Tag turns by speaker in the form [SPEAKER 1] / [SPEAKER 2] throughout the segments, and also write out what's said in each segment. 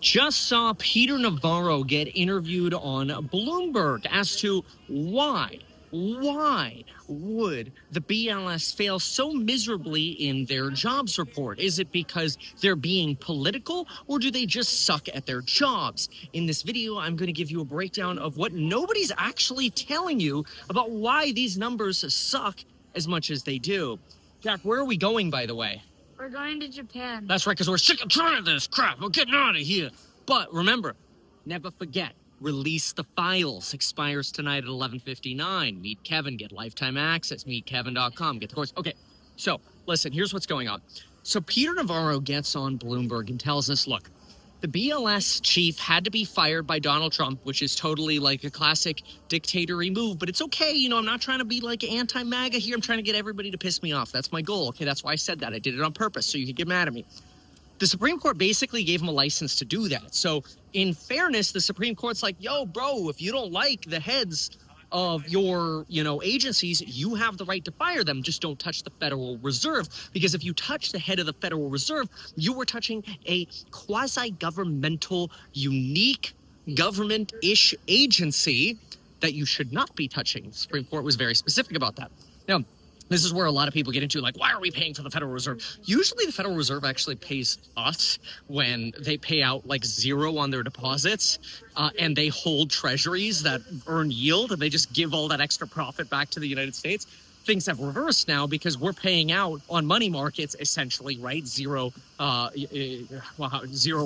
[SPEAKER 1] Just saw Peter Navarro get interviewed on Bloomberg as to why would the BLS fail so miserably in their jobs report? Is it because they're being political, or do they just suck at their jobs? In this video, I'm going to give you a breakdown of what nobody's actually telling you about why these numbers suck as much as they do. Jack, where are we going, by the way?
[SPEAKER 2] We're going to Japan.
[SPEAKER 1] That's right, because we're sick and tired of this crap. We're getting out of here. But remember, never forget, release the files. Expires tonight at 11:59. Meet Kevin, get lifetime access. Meetkevin.com, get the course. Okay, so listen, here's what's going on. So Peter Navarro gets on Bloomberg and tells us, look, the BLS chief had to be fired by Donald Trump, which is totally like a classic dictatory move, but it's okay. You know, I'm not trying to be like anti-MAGA here. I'm trying to get everybody to piss me off. That's my goal. Okay, that's why I said that. I did it on purpose, so you could get mad at me. The Supreme Court basically gave him a license to do that. So in fairness, the Supreme Court's like, yo, bro, if you don't like the heads of your, agencies, you have the right to fire them. Just don't touch the Federal Reserve. Because if you touch the head of the Federal Reserve, you were touching a quasi-governmental, unique government-ish agency that you should not be touching. The Supreme Court was very specific about that. Now, this is where a lot of people get into, like, why are we paying for the Federal Reserve? Usually the Federal Reserve actually pays us when they pay out like zero on their deposits and they hold treasuries that earn yield and they just give all that extra profit back to the United States. Things have reversed now because we're paying out on money markets essentially, right? Zero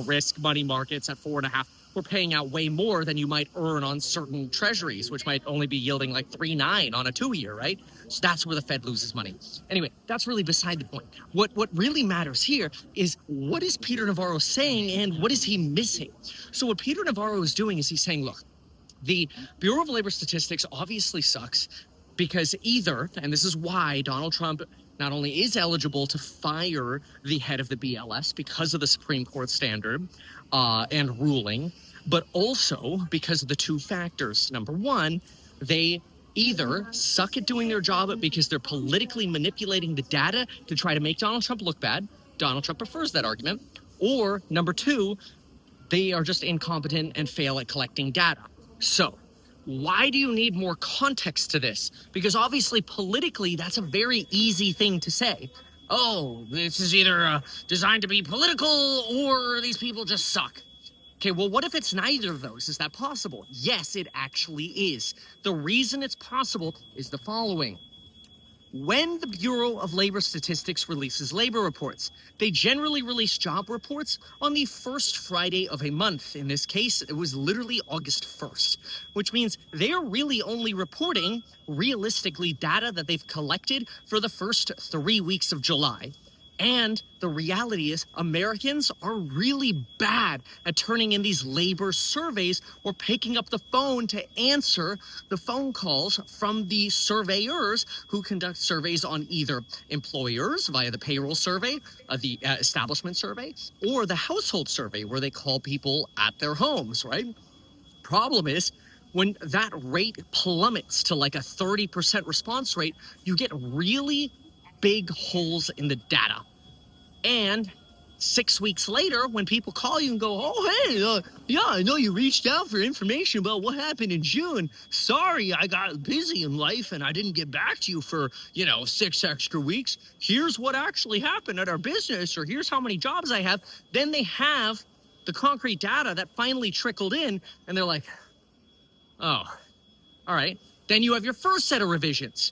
[SPEAKER 1] risk money markets at 4.5%. We're paying out way more than you might earn on certain treasuries, which might only be yielding like 3.9 on a 2-year, right? So that's where the Fed loses money. Anyway, that's really beside the point. What really matters here is what is Peter Navarro saying and what is he missing? So what Peter Navarro is doing is he's saying, look, the Bureau of Labor Statistics obviously sucks because either, and this is why Donald Trump not only is eligible to fire the head of the BLS because of the Supreme Court standard and ruling, but also because of the two factors. Number one, they either suck at doing their job because they're politically manipulating the data to try to make Donald Trump look bad. Donald Trump prefers that argument. Or number two, they are just incompetent and fail at collecting data. So why do you need more context to this? Because obviously politically, that's a very easy thing to say. Oh, this is either designed to be political or these people just suck. Okay, well, what if it's neither of those? Is that possible? Yes, it actually is. The reason it's possible is the following. When the Bureau of Labor Statistics releases labor reports, they generally release job reports on the first Friday of a month. In this case, it was literally August 1st, which means they are really only reporting, realistically, data that they've collected for the first 3 weeks of July. And the reality is Americans are really bad at turning in these labor surveys or picking up the phone to answer the phone calls from the surveyors who conduct surveys on either employers via the payroll survey, the establishment survey, or the household survey where they call people at their homes, right? Problem is, when that rate plummets to like a 30% response rate, you get really big holes in the data. And 6 weeks later, when people call you and go, oh, hey, yeah, I know you reached out for information about what happened in June. Sorry, I got busy in life and I didn't get back to you for, 6 extra weeks. Here's what actually happened at our business, or here's how many jobs I have. Then they have the concrete data that finally trickled in, and they're like, oh, all right. Then you have your first set of revisions.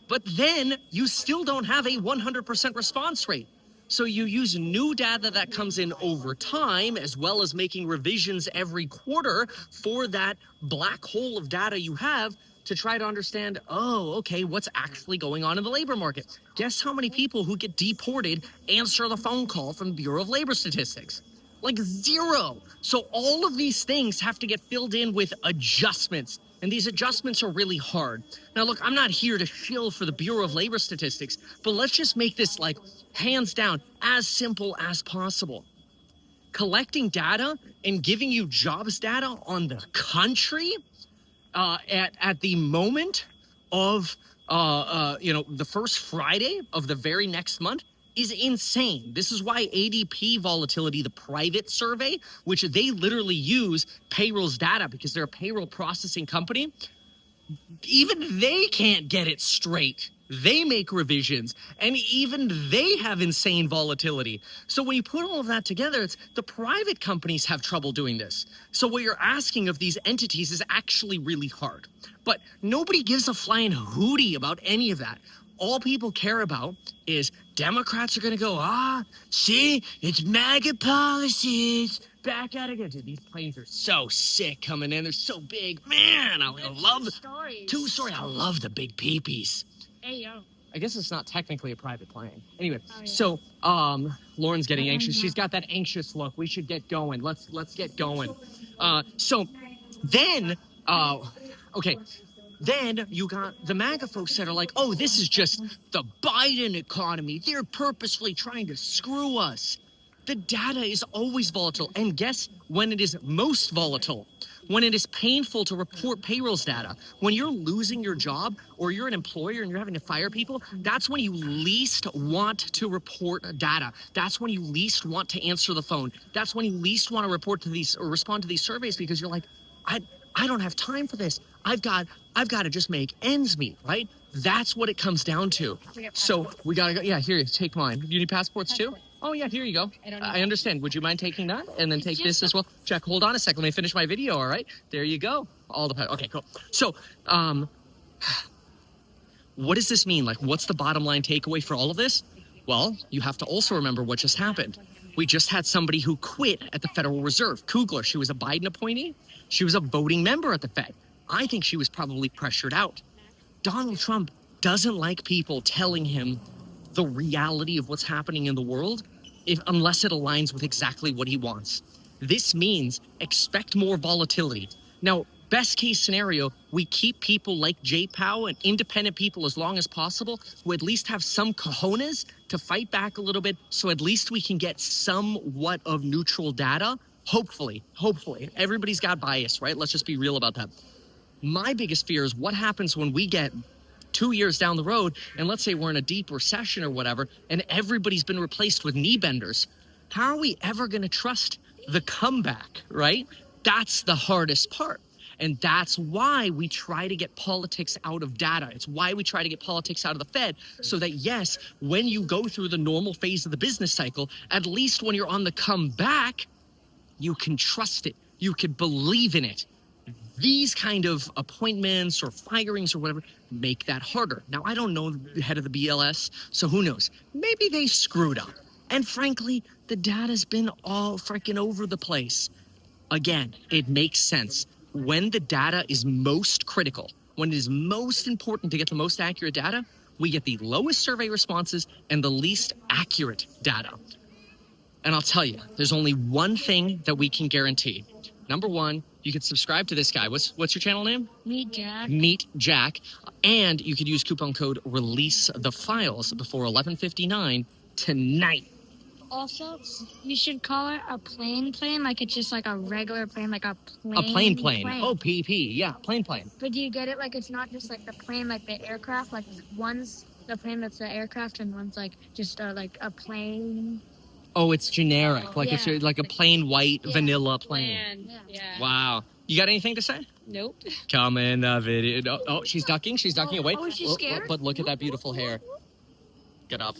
[SPEAKER 1] But then you still don't have a 100% response rate. So you use new data that comes in over time, as well as making revisions every quarter for that black hole of data you have to try to understand, oh, okay, what's actually going on in the labor market? Guess how many people who get deported answer the phone call from the Bureau of Labor Statistics? Like zero. So all of these things have to get filled in with adjustments. And these adjustments are really hard. Now, look, I'm not here to shill for the Bureau of Labor Statistics, but let's just make this, like, hands down, as simple as possible. Collecting data and giving you jobs data on the country at the moment of, the first Friday of the very next month, is insane. This is why ADP Volatility, the private survey, which they literally use payrolls data because they're a payroll processing company, even they can't get it straight. They make revisions, and even they have insane volatility. So when you put all of that together, it's the private companies have trouble doing this. So what you're asking of these entities is actually really hard. But nobody gives a flying hootie about any of that. All people care about is Democrats are going to go, see, it's MAGA policies. Back at it again. Dude, these planes are so sick coming in. They're so big. Man, I love the two-story. I love the big peepees.
[SPEAKER 2] Hey, yo.
[SPEAKER 1] I guess it's not technically a private plane. Anyway, so Lauren's getting anxious. She's got that anxious look. We should get going. Let's get going. So then, okay. Then you got the MAGA folks that are like, oh, this is just the Biden economy. They're purposefully trying to screw us. The data is always volatile. And guess when it is most volatile? When it is painful to report payrolls data. When you're losing your job or you're an employer and you're having to fire people, that's when you least want to report data. That's when you least want to answer the phone. That's when you least want to report to these or respond to these surveys because you're like, I don't have time for this. I've got to just make ends meet, right? That's what it comes down to. So we got to go. Yeah, here, take mine. You need passports too? Oh, yeah, here you go. I understand. Would you mind taking that? And then take this as well? Jack, hold on a second. Let me finish my video, all right? There you go. Okay, cool. So, what does this mean? Like, what's the bottom line takeaway for all of this? Well, you have to also remember what just happened. We just had somebody who quit at the Federal Reserve. Kugler, she was a Biden appointee. She was a voting member at the Fed. I think she was probably pressured out. Donald Trump doesn't like people telling him the reality of what's happening in the world unless it aligns with exactly what he wants. This means expect more volatility. Now, best case scenario, we keep people like Jay Powell and independent people as long as possible who at least have some cojones to fight back a little bit so at least we can get somewhat of neutral data. Hopefully. Everybody's got bias, right? Let's just be real about that. My biggest fear is what happens when we get 2 years down the road, and let's say we're in a deep recession or whatever, and everybody's been replaced with knee benders. How are we ever going to trust the comeback, right? That's the hardest part. And that's why we try to get politics out of data. It's why we try to get politics out of the Fed so that, yes, when you go through the normal phase of the business cycle, at least when you're on the comeback, you can trust it. You can believe in it. These kind of appointments or firings or whatever make that harder. Now, I don't know the head of the BLS, so who knows? Maybe they screwed up. And frankly, the data's been all freaking over the place. Again, it makes sense. When the data is most critical, when it is most important to get the most accurate data, we get the lowest survey responses and the least accurate data. And I'll tell you, there's only one thing that we can guarantee. Number one, you could subscribe to this guy. What's your channel name?
[SPEAKER 2] Meet Jack.
[SPEAKER 1] Meet Jack. And you could use coupon code RELEASE the files before 11:59 tonight.
[SPEAKER 2] Also, you should call it a plane, like it's just like a regular plane, like a plane.
[SPEAKER 1] A plane. Oh, PP. Yeah, plane.
[SPEAKER 2] But do you get it? Like it's not just like the plane, like the aircraft. Like one's the plane that's the aircraft, and one's like just like a plane.
[SPEAKER 1] Oh, it's generic. Like it's like a plain white vanilla plane.
[SPEAKER 2] Yeah.
[SPEAKER 1] Wow. You got anything to say?
[SPEAKER 2] Nope.
[SPEAKER 1] Come in the video. Oh, she's ducking. She's ducking away.
[SPEAKER 2] Oh, is she scared?
[SPEAKER 1] But look at that beautiful hair. Get up.